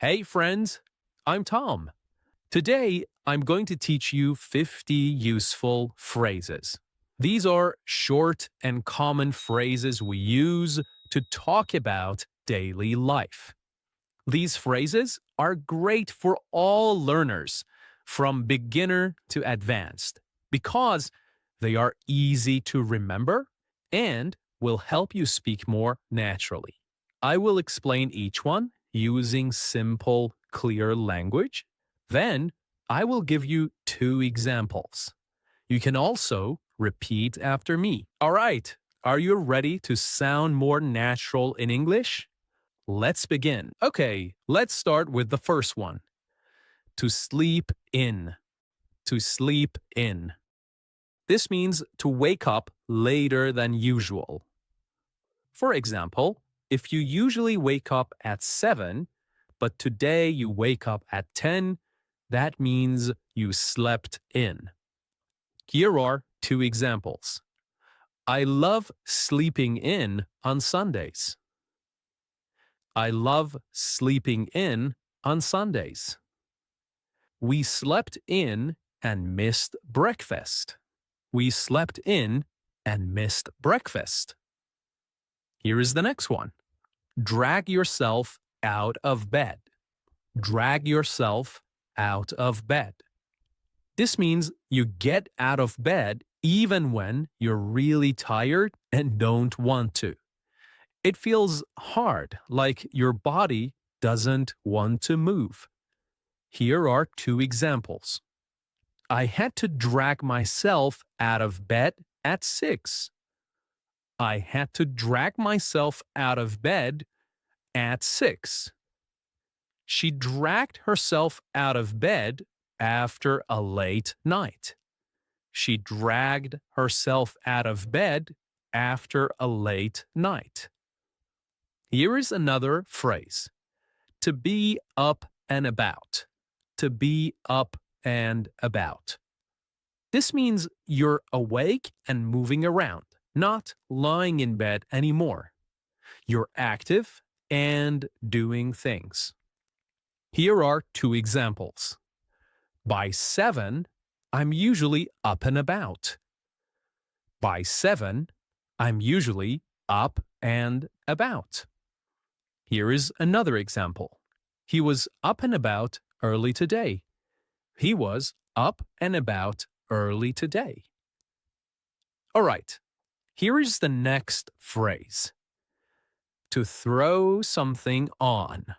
Hey friends, I'm Tom. Today, I'm going to teach you 50 useful phrases. These are short and common phrases we use to talk about daily life. These phrases are great for all learners, from beginner to advanced, because they are easy to remember and will help you speak more naturally. I will explain each one using simple, clear language. Then I will give you two examples. You can also repeat after me. All right, are you ready to sound more natural in English? Let's begin. Okay, let's start with the first one. To sleep in. To sleep in. This means to wake up later than usual. For example, if you usually wake up at 7, but today you wake up at 10, that means you slept in. Here are two examples. I love sleeping in on Sundays. I love sleeping in on Sundays. We slept in and missed breakfast. We slept in and missed breakfast. Here is the next one. Drag yourself out of bed. Drag yourself out of bed. This means you get out of bed even when you're really tired and don't want to. It feels hard, like your body doesn't want to move. Here are two examples. I had to drag myself out of bed at 6. I had to drag myself out of bed at 6. She dragged herself out of bed after a late night. She dragged herself out of bed after a late night. Here is another phrase. To be up and about. To be up and about. This means you're awake and moving around, not lying in bed anymore. You're active and doing things. Here are two examples. By 7, I'm usually up and about. By 7, I'm usually up and about. Here is another example. He was up and about early today. He was up and about early today. All right, here is the next phrase. To throw something on.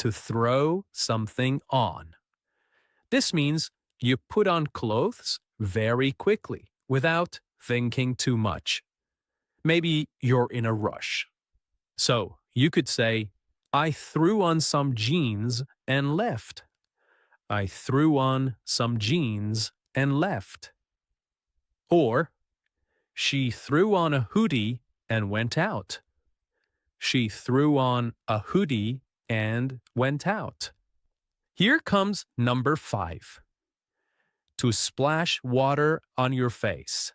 To throw something on. This means you put on clothes very quickly without thinking too much. Maybe you're in a rush. So you could say, I threw on some jeans and left. I threw on some jeans and left. Or, she threw on a hoodie and went out. She threw on a hoodie and went out. Here comes number 5. To splash water on your face.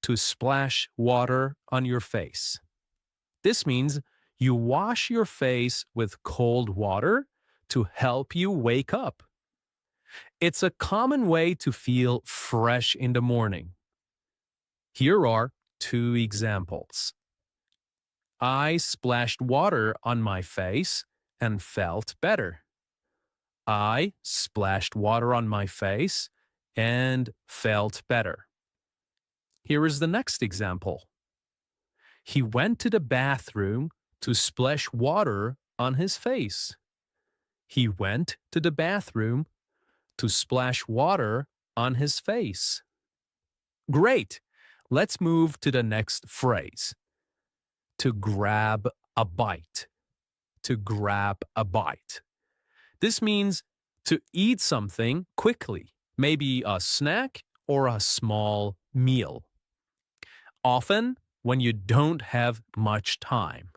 To splash water on your face. This means you wash your face with cold water to help you wake up. It's a common way to feel fresh in the morning. Here are two examples. I splashed water on my face and felt better. I splashed water on my face and felt better. Here is the next example. He went to the bathroom to splash water on his face. He went to the bathroom to splash water on his face. Great! Let's move to the next phrase. To grab a bite. To grab a bite. This means to eat something quickly, maybe a snack or a small meal. Often when you don't have much time.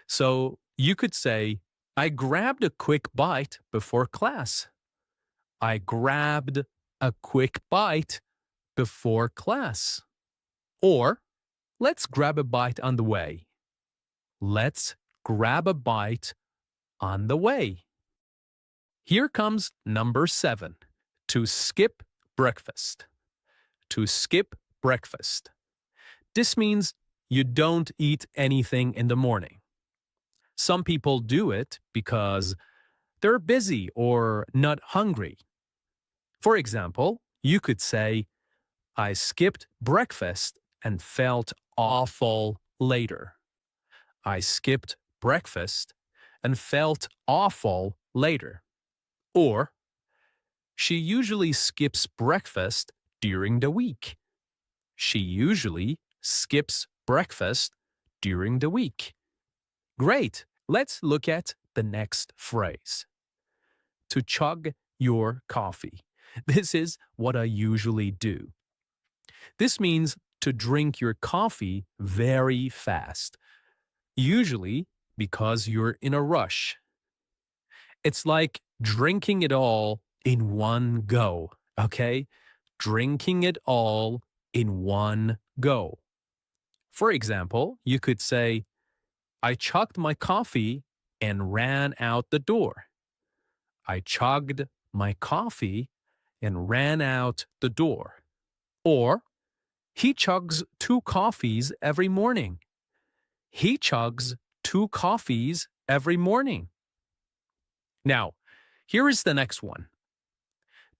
So you could say, I grabbed a quick bite before class. I grabbed a quick bite before class. Or, let's grab a bite on the way. Let's grab a bite on the way. Here comes number 7. To skip breakfast. To skip breakfast. This means you don't eat anything in the morning. Some people do it because they're busy or not hungry. For example, you could say, I skipped breakfast and felt awful later. I skipped breakfast and felt awful later. Or, she usually skips breakfast during the week. She usually skips breakfast during the week. Great. Let's look at the next phrase. To chug your coffee. This is what I usually do. This means to drink your coffee very fast, usually because you're in a rush. It's like drinking it all in one go, okay? Drinking it all in one go. For example, you could say, I chugged my coffee and ran out the door. I chugged my coffee and ran out the door. Or, he chugs 2 coffees every morning. He chugs 2 coffees every morning. Now, here is the next one.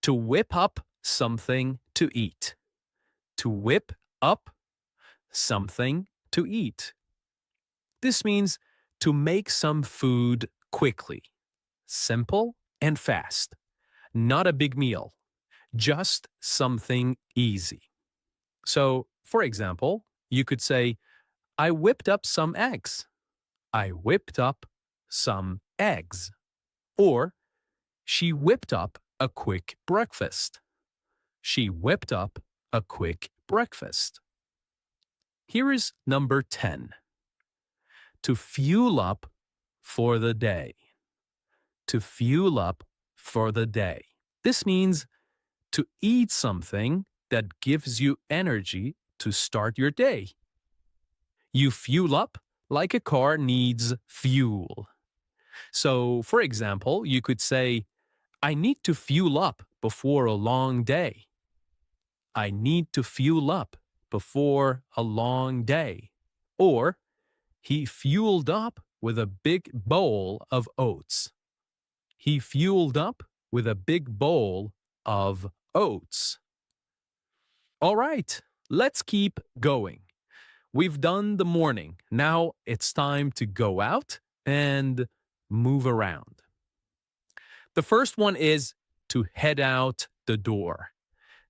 To whip up something to eat. To whip up something to eat. This means to make some food quickly. Simple and fast. Not a big meal. Just something easy. So, for example, you could say, I whipped up some eggs. I whipped up some eggs. Or, she whipped up a quick breakfast. She whipped up a quick breakfast. Here is number 10. To fuel up for the day. To fuel up for the day. This means to eat something that gives you energy to start your day. You fuel up like a car needs fuel. So, for example, you could say, I need to fuel up before a long day. I need to fuel up before a long day. Or, he fueled up with a big bowl of oats. He fueled up with a big bowl of oats. All right, let's keep going. We've done the morning. Now it's time to go out and move around. The first one is to head out the door.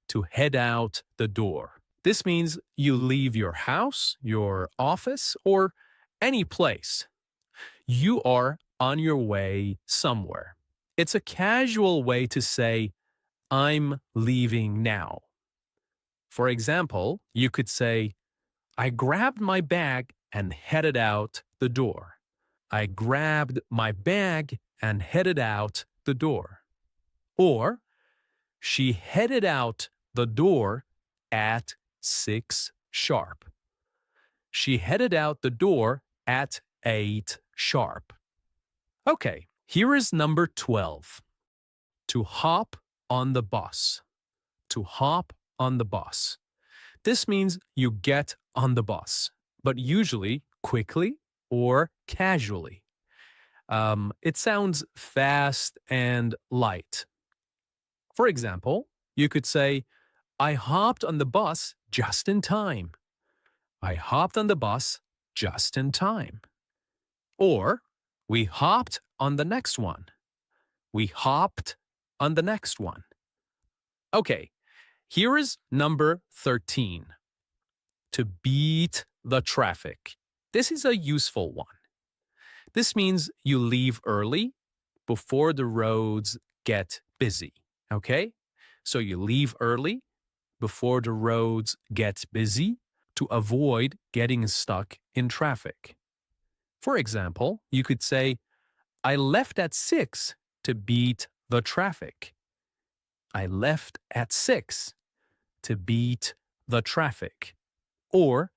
To head out the door. This means you leave your house, your office, or any place. You are on your way somewhere. It's a casual way to say, I'm leaving now. For example, you could say, I grabbed my bag and headed out the door. I grabbed my bag and headed out the door. Or, she headed out the door at 6 sharp. She headed out the door at 8 sharp. Okay, here is number 12. To hop on the bus. To hop on the bus. This means you get on the bus, but usually quickly or casually. It sounds fast and light. For example, you could say, I hopped on the bus just in time. I hopped on the bus just in time. Or, we hopped on the next one. We hopped on the next one. Okay, here is number 13. To beat the traffic. This is a useful one. This means you leave early before the roads get busy. Okay? So you leave early before the roads get busy to avoid getting stuck in traffic. For example, you could say, I left at 6 to beat the traffic. I left at 6 to beat the traffic. Or,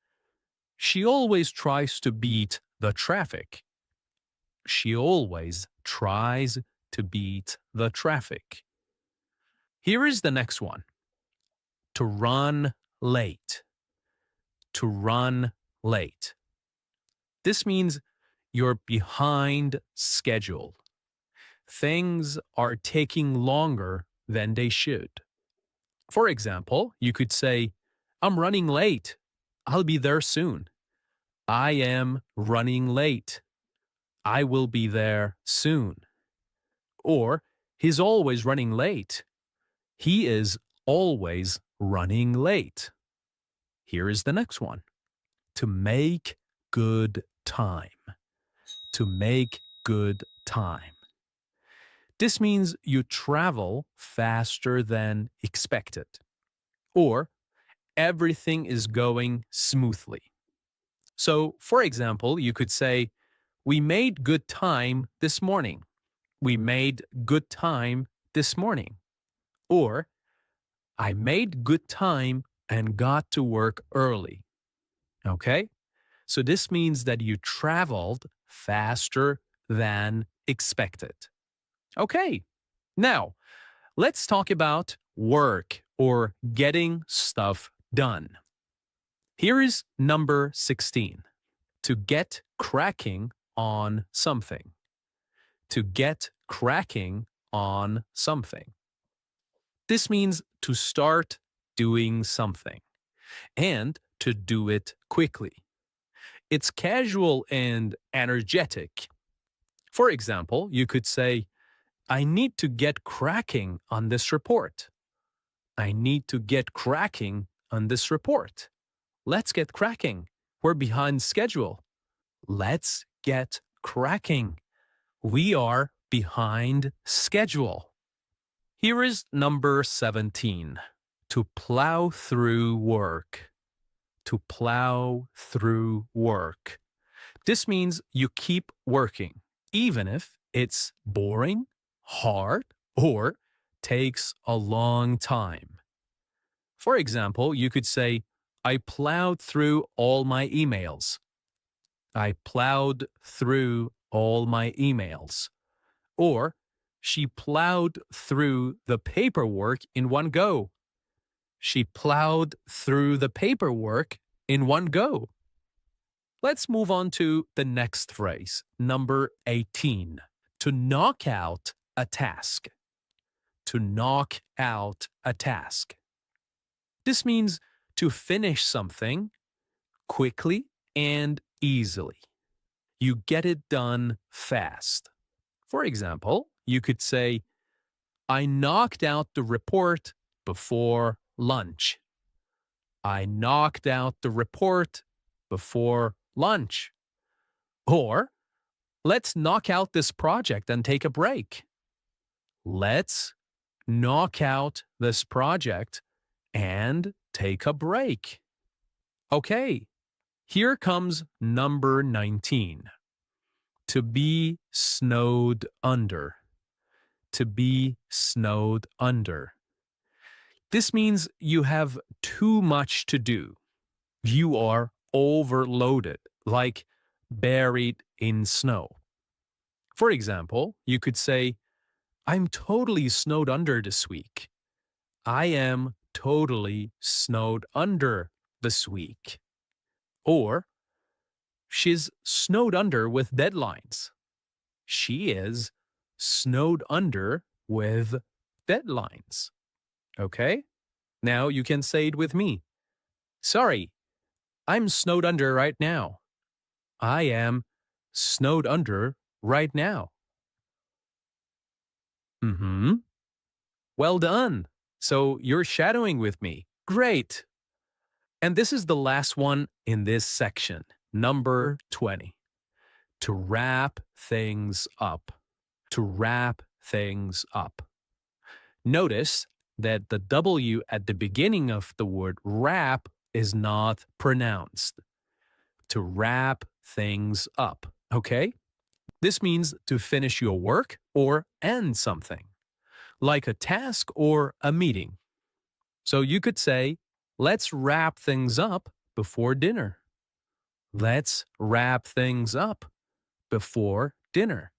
she always tries to beat the traffic. She always tries to beat the traffic. Here is the next one. To run late. To run late. This means you're behind schedule. Things are taking longer than they should. For example, you could say, I'm running late. I'll be there soon. I am running late. I will be there soon. Or, he's always running late. He is always running late. Here is the next one. To make good time. To make good time. This means you travel faster than expected, or everything is going smoothly. So, for example, you could say, we made good time this morning. We made good time this morning. Or, I made good time and got to work early. Okay? So this means that you traveled faster than expected. Okay. Now, let's talk about work or getting stuff done. Here is number 16. To get cracking on something. To get cracking on something. This means to start doing something and to do it quickly. It's casual and energetic. For example, you could say, I need to get cracking on this report. I need to get cracking on this report. Let's get cracking. We're behind schedule. Let's get cracking. We are behind schedule. Here is number 17. To plow through work. To plow through work. This means you keep working, even if it's boring, hard, or takes a long time. For example, you could say, I plowed through all my emails. I plowed through all my emails. Or, she plowed through the paperwork in one go. She plowed through the paperwork in one go. Let's move on to the next phrase, number 18. To knock out a task. To knock out a task. This means to finish something quickly and easily. You get it done fast. For example, you could say, I knocked out the report before lunch. I knocked out the report before lunch. Or, let's knock out this project and take a break. Let's knock out this project and take a break. Okay, here comes number 19. To be snowed under. To be snowed under. This means you have too much to do. You are overloaded, like buried in snow. For example, you could say, I'm totally snowed under this week. I am totally snowed under this week. Or, she's snowed under with deadlines. She is snowed under with deadlines. Okay? Now you can say it with me. Sorry, I'm snowed under right now. I am snowed under right now. Well done. So you're shadowing with me. Great. And this is the last one in this section, number 20. To wrap things up. To wrap things up. Notice that the W at the beginning of the word wrap is not pronounced. To wrap things up, okay? This means to finish your work or end something, like a task or a meeting. So you could say, let's wrap things up before dinner. Let's wrap things up before dinner.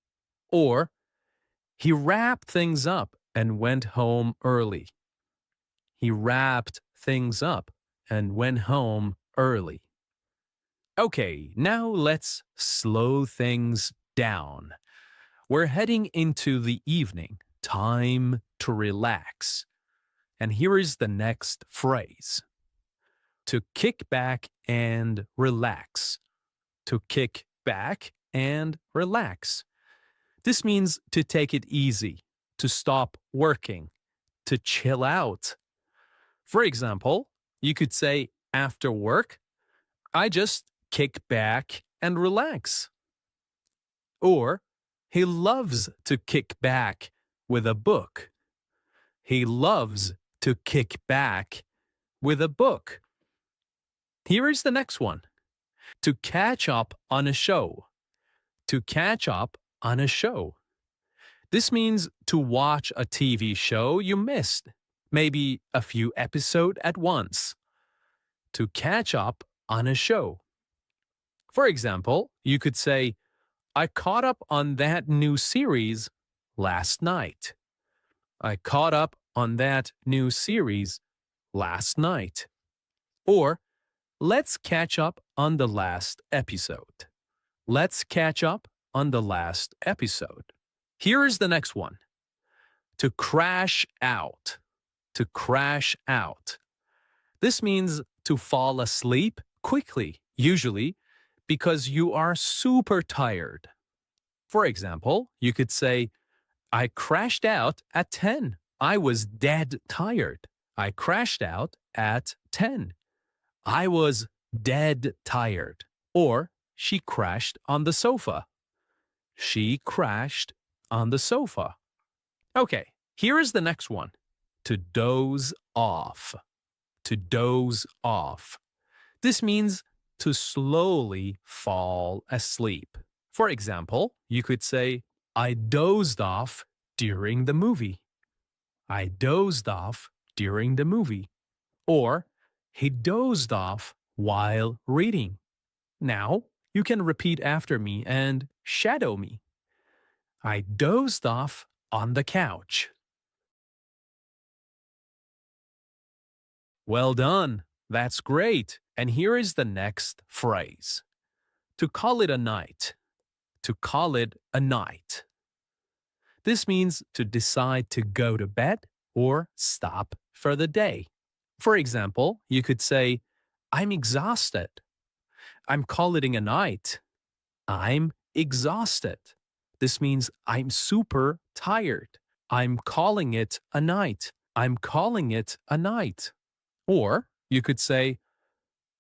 Or, He wrapped things up and went home early. He wrapped things up and went home early. Okay, now let's slow things down. We're heading into the evening, time to relax. And here is the next phrase: to kick back and relax. To kick back and relax. This means to take it easy, to stop working, to chill out. For example, you could say after work, I just kick back and relax. Or, he loves to kick back with a book. He loves to kick back with a book. Here is the next one: to catch up on a show. To catch up on a show. This means to watch a TV show you missed, maybe a few episodes at once. To catch up on a show. For example, you could say, I caught up on that new series last night. I caught up on that new series last night. Or, let's catch up on the last episode. Let's catch up on the last episode. Here is the next one: to crash out. To crash out. This means to fall asleep quickly, usually because you are super tired. For example, you could say, I crashed out at 10. I was dead tired. I crashed out at 10. I was dead tired. Or, she crashed on the sofa. She crashed on the sofa. Okay, here is the next one: to doze off. To doze off. This means to slowly fall asleep. For example, you could say, I dozed off during the movie. I dozed off during the movie. Or, he dozed off while reading. Now, you can repeat after me and shadow me. I dozed off on the couch. Well done. That's great. And here is the next phrase: to call it a night. To call it a night. This means to decide to go to bed or stop for the day. For example, you could say, I'm exhausted. I'm calling it a night. I'm exhausted. This means I'm super tired. I'm calling it a night. I'm calling it a night. Or you could say,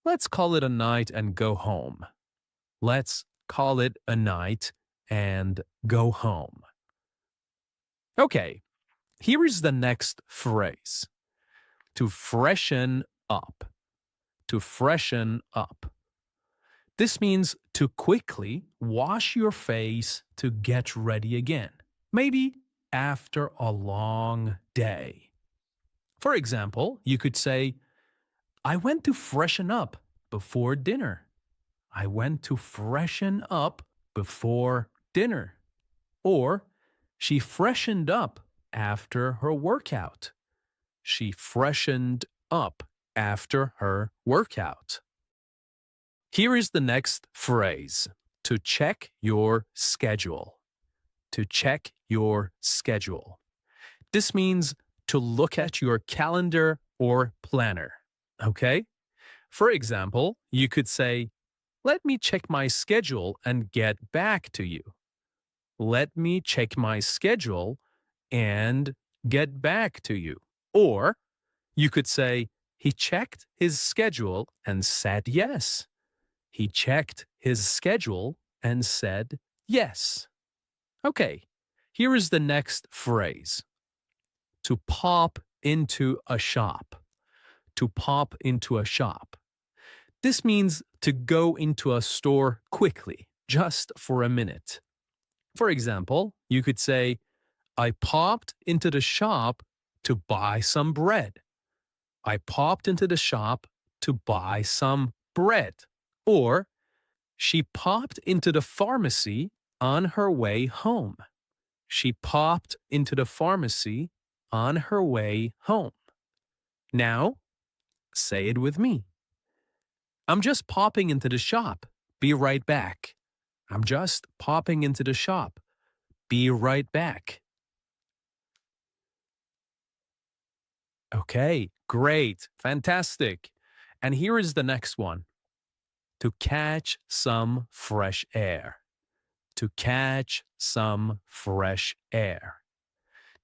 let's call it a night and go home. Let's call it a night and go home. Okay, here is the next phrase: to freshen up. To freshen up. This means to quickly wash your face to get ready again, maybe after a long day. For example, you could say, I went to freshen up before dinner. I went to freshen up before dinner. Or, she freshened up after her workout. She freshened up after her workout. Here is the next phrase: to check your schedule. To check your schedule. This means to look at your calendar or planner. Okay? For example, you could say, let me check my schedule and get back to you. Let me check my schedule and get back to you. Or you could say, he checked his schedule and said yes. He checked his schedule and said yes. Okay, here is the next phrase: to pop into a shop. To pop into a shop. This means to go into a store quickly, just for a minute. For example, you could say, I popped into the shop to buy some bread. I popped into the shop to buy some bread. Or, she popped into the pharmacy on her way home. She popped into the pharmacy on her way home. Now, say it with me. I'm just popping into the shop. Be right back. I'm just popping into the shop. Be right back. Okay, great. Fantastic. And here is the next one. To catch some fresh air. To catch some fresh air.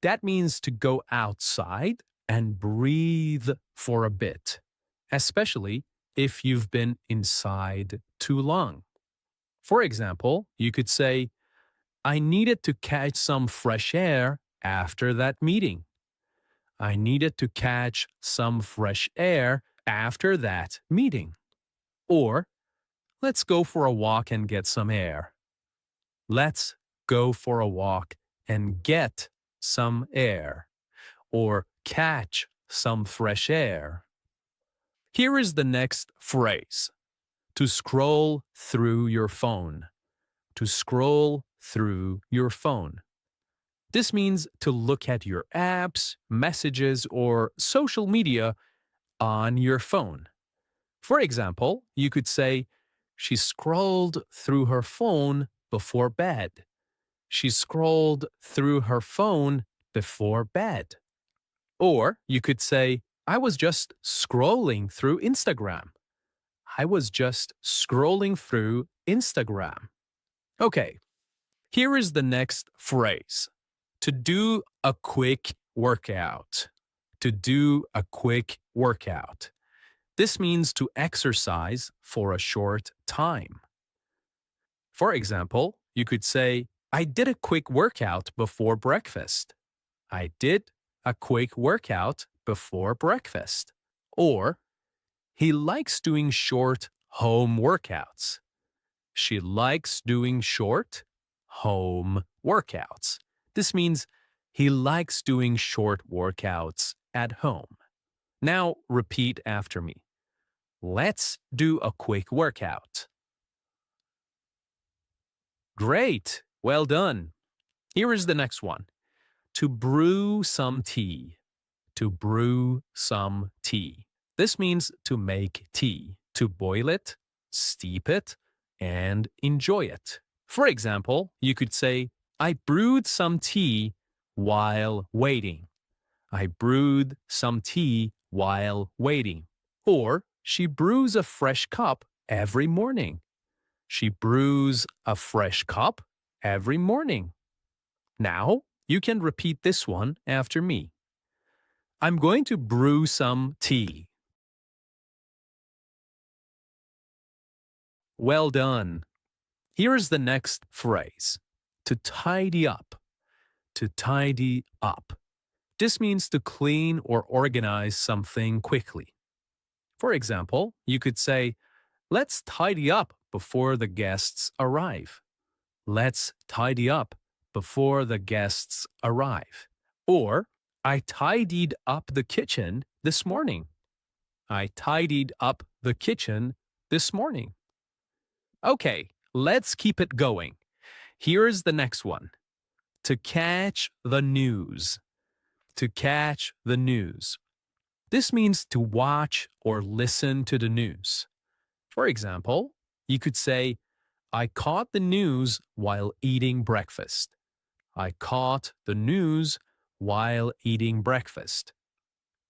That means to go outside and breathe for a bit, especially if you've been inside too long. For example, you could say, I needed to catch some fresh air after that meeting. I needed to catch some fresh air after that meeting. Or, let's go for a walk and get some air. Let's go for a walk and get some air. Or catch some fresh air. Here is the next phrase. To scroll through your phone. To scroll through your phone. This means to look at your apps, messages, or social media on your phone. For example, you could say, she scrolled through her phone before bed. She scrolled through her phone before bed. Or you could say, I was just scrolling through Instagram. I was just scrolling through Instagram. Okay, here is the next phrase. To do a quick workout. To do a quick workout. This means to exercise for a short time. For example, you could say, I did a quick workout before breakfast. I did a quick workout before breakfast. Or, he likes doing short home workouts. She likes doing short home workouts. This means he likes doing short workouts at home. Now repeat after me. Let's do a quick workout. Great. Well done. Here is the next one. To brew some tea. To brew some tea. This means to make tea, to boil it, steep it, and enjoy it. For example, you could say, I brewed some tea while waiting. I brewed some tea while waiting. Or, she brews a fresh cup every morning. She brews a fresh cup every morning. Now, you can repeat this one after me. I'm going to brew some tea. Well done. Here is the next phrase. To tidy up. To tidy up. This means to clean or organize something quickly. For example, you could say, let's tidy up before the guests arrive. Let's tidy up before the guests arrive. Or, I tidied up the kitchen this morning. I tidied up the kitchen this morning. Okay, let's keep it going. Here's the next one. To catch the news. To catch the news. This means to watch or listen to the news. For example, you could say, I caught the news while eating breakfast. I caught the news while eating breakfast.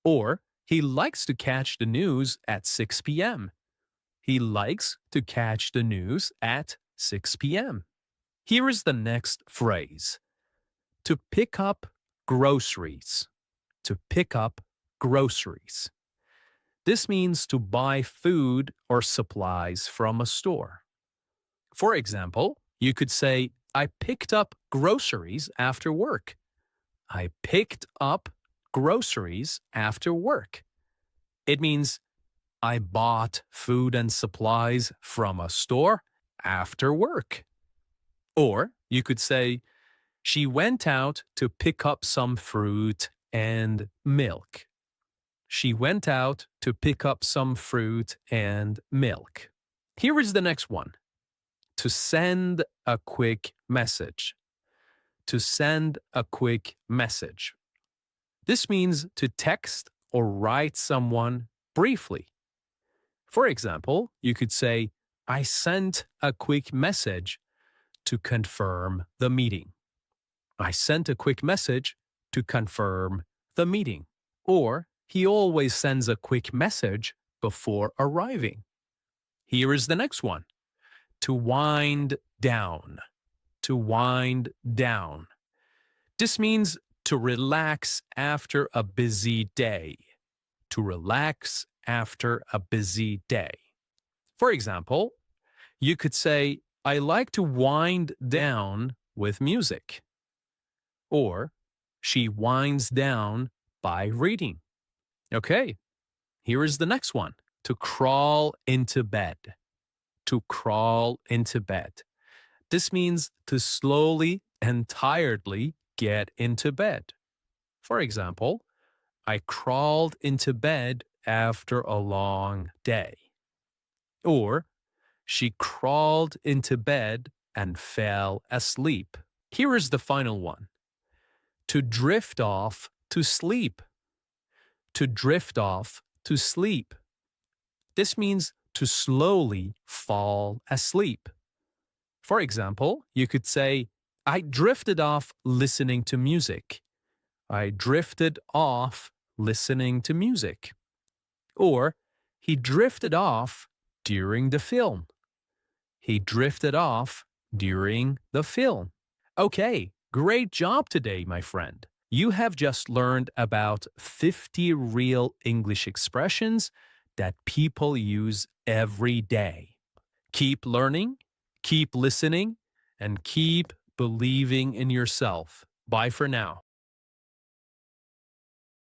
Or, he likes to catch the news at 6 p.m. He likes to catch the news at 6 p.m. Here is the next phrase. To pick up groceries. To pick up groceries. This means to buy food or supplies from a store. For example, you could say, I picked up groceries after work. I picked up groceries after work. It means I bought food and supplies from a store after work. Or you could say, she went out to pick up some fruit and milk. She went out to pick up some fruit and milk. Here is the next one. To send a quick message. to send a quick message. This means to text or write someone briefly. For example, you could say, I sent a quick message to confirm the meeting. I sent a quick message to confirm the meeting. Or, he always sends a quick message before arriving. Here is the next one. To wind down. To wind down. This means to relax after a busy day. To relax after a busy day. For example, you could say, I like to wind down with music. Or, she winds down by reading. Okay, here is the next one. To crawl into bed. To crawl into bed. This means to slowly and tiredly get into bed. For example, I crawled into bed after a long day. Or, she crawled into bed and fell asleep. Here is the final one. To drift off to sleep. To drift off to sleep. This means to slowly fall asleep. For example, you could say, I drifted off listening to music. I drifted off listening to music. Or, he drifted off during the film. He drifted off during the film. Okay, great job today, my friend. You have just learned about 50 real English expressions that people use every day. Keep learning, keep listening, and keep believing in yourself. Bye for now.